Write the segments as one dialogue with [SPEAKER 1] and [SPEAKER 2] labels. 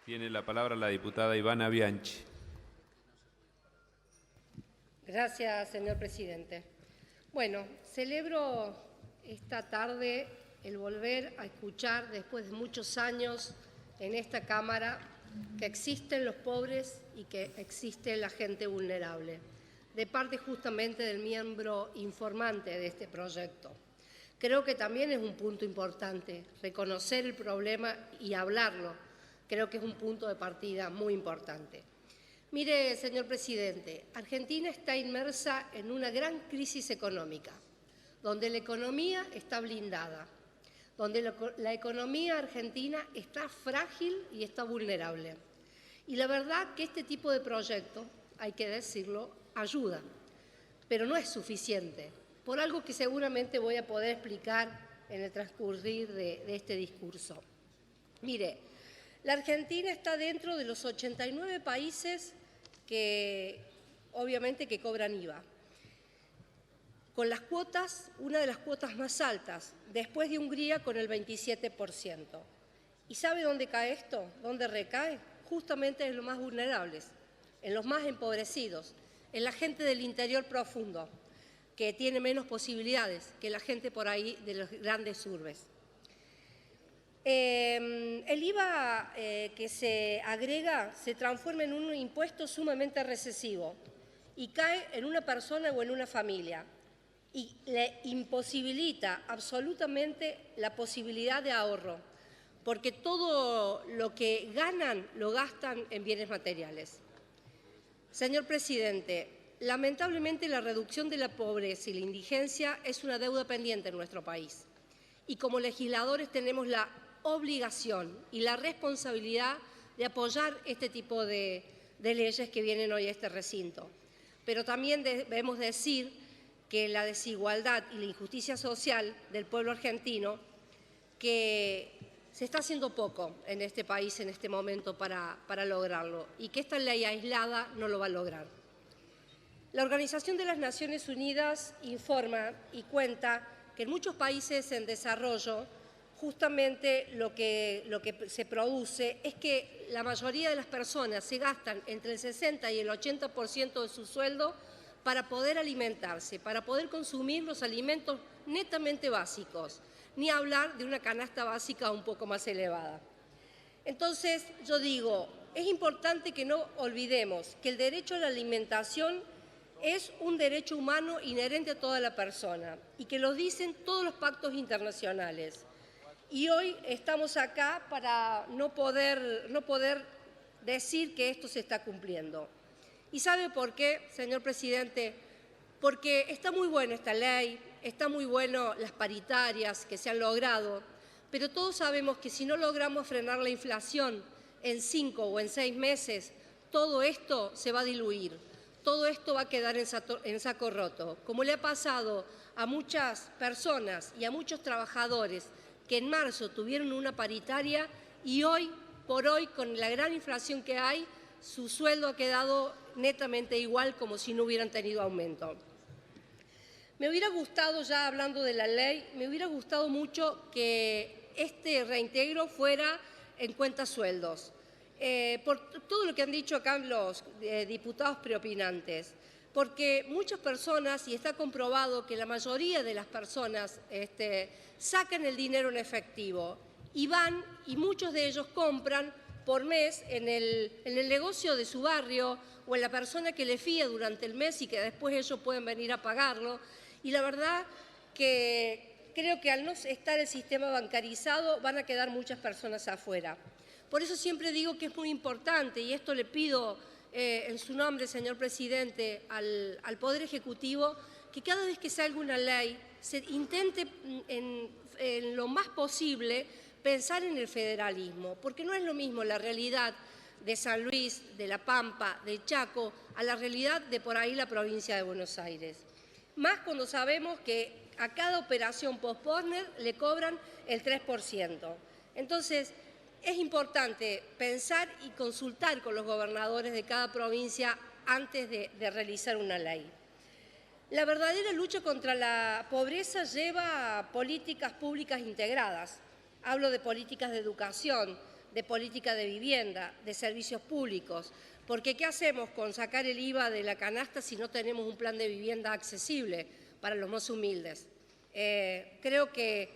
[SPEAKER 1] Tiene la palabra la diputada Ivana Bianchi.
[SPEAKER 2] Gracias, señor presidente. Bueno, celebro esta tarde el volver a escuchar, después de muchos años en esta Cámara, que existen los pobres y que existe la gente vulnerable, de parte justamente del miembro informante de este proyecto. Creo que también es un punto importante reconocer el problema y hablarlo. Creo que es un punto de partida muy importante. Mire, señor presidente, Argentina está inmersa en una gran crisis económica, donde la economía está blindada, donde la economía argentina está frágil y está vulnerable. Y la verdad que este tipo de proyectos, hay que decirlo, ayuda, pero no es suficiente, por algo que seguramente voy a poder explicar en el transcurrir de este discurso. Mire, la Argentina está dentro de los 89 países que obviamente que cobran IVA, con las cuotas, una de las cuotas más altas, después de Hungría con el 27%. ¿Y sabe dónde cae esto? ¿Dónde recae? Justamente en los más vulnerables, en los más empobrecidos, en la gente del interior profundo, que tiene menos posibilidades que la gente por ahí de los grandes urbes. El IVA que se agrega se transforma en un impuesto sumamente recesivo y cae en una persona o en una familia y le imposibilita absolutamente la posibilidad de ahorro, porque todo lo que ganan lo gastan en bienes materiales. Señor presidente, lamentablemente la reducción de la pobreza y la indigencia es una deuda pendiente en nuestro país y como legisladores tenemos la obligación y la responsabilidad de apoyar este tipo de leyes que vienen hoy a este recinto. Pero también debemos decir que la desigualdad y la injusticia social del pueblo argentino, que se está haciendo poco en este país en este momento para lograrlo y que esta ley aislada no lo va a lograr. La Organización de las Naciones Unidas informa y cuenta que en muchos países en desarrollo justamente lo que se produce es que la mayoría de las personas se gastan entre el 60 y el 80% de su sueldo para poder alimentarse, para poder consumir los alimentos netamente básicos, ni hablar de una canasta básica un poco más elevada. Entonces, yo digo, es importante que no olvidemos que el derecho a la alimentación es un derecho humano inherente a toda la persona y que lo dicen todos los pactos internacionales. Y hoy estamos acá para no poder decir que esto se está cumpliendo. ¿Y sabe por qué, señor presidente? Porque está muy buena esta ley, está muy bueno las paritarias que se han logrado, pero todos sabemos que si no logramos frenar la inflación en 5 o en 6 meses, todo esto se va a diluir, todo esto va a quedar en saco roto, como le ha pasado a muchas personas y a muchos trabajadores que en marzo tuvieron una paritaria y hoy por hoy, con la gran inflación que hay, su sueldo ha quedado netamente igual como si no hubieran tenido aumento. Me hubiera gustado, ya hablando de la ley, me hubiera gustado mucho que este reintegro fuera en cuenta sueldos, por todo lo que han dicho acá los diputados preopinantes, porque muchas personas, y está comprobado que la mayoría de las personas sacan el dinero en efectivo y van, y muchos de ellos compran por mes en el negocio de su barrio o en la persona que le fía durante el mes y que después ellos pueden venir a pagarlo. Y la verdad que creo que al no estar el sistema bancarizado van a quedar muchas personas afuera. Por eso siempre digo que es muy importante, y esto le pido en su nombre, señor presidente, al Poder Ejecutivo, que cada vez que salga una ley se intente en lo más posible pensar en el federalismo, porque no es lo mismo la realidad de San Luis, de La Pampa, de Chaco, a la realidad de por ahí la provincia de Buenos Aires. Más cuando sabemos que a cada operación post-partner le cobran el 3%. Entonces, es importante pensar y consultar con los gobernadores de cada provincia antes de realizar una ley. La verdadera lucha contra la pobreza lleva a políticas públicas integradas. Hablo de políticas de educación, de política de vivienda, de servicios públicos, porque ¿qué hacemos con sacar el IVA de la canasta si no tenemos un plan de vivienda accesible para los más humildes? Creo que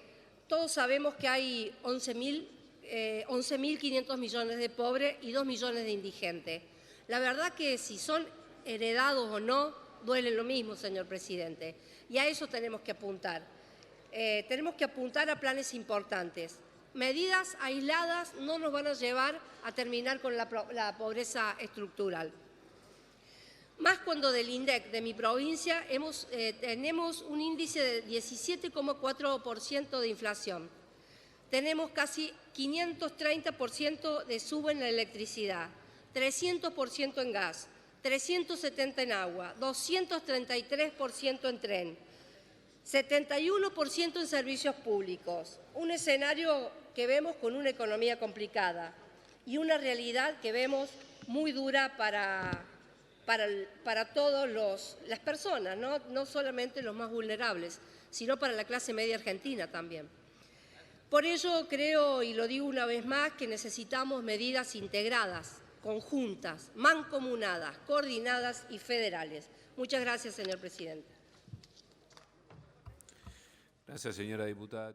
[SPEAKER 2] todos sabemos que hay 11.500 millones de pobres y 2 millones de indigentes. La verdad que si son heredados o no, duele lo mismo, señor presidente, y a eso tenemos que apuntar. Tenemos que apuntar a planes importantes. Medidas aisladas no nos van a llevar a terminar con la pobreza estructural. Más cuando del INDEC de mi provincia tenemos un índice de 17,4% de inflación. Tenemos casi 530% de suba en la electricidad, 300% en gas, 370% en agua, 233% en tren, 71% en servicios públicos. Un escenario que vemos con una economía complicada y una realidad que vemos muy dura para todas las personas, no solamente los más vulnerables, sino para la clase media argentina también. Por ello creo, y lo digo una vez más, que necesitamos medidas integradas, conjuntas, mancomunadas, coordinadas y federales. Muchas gracias, señor presidente.
[SPEAKER 1] Gracias, señora diputada.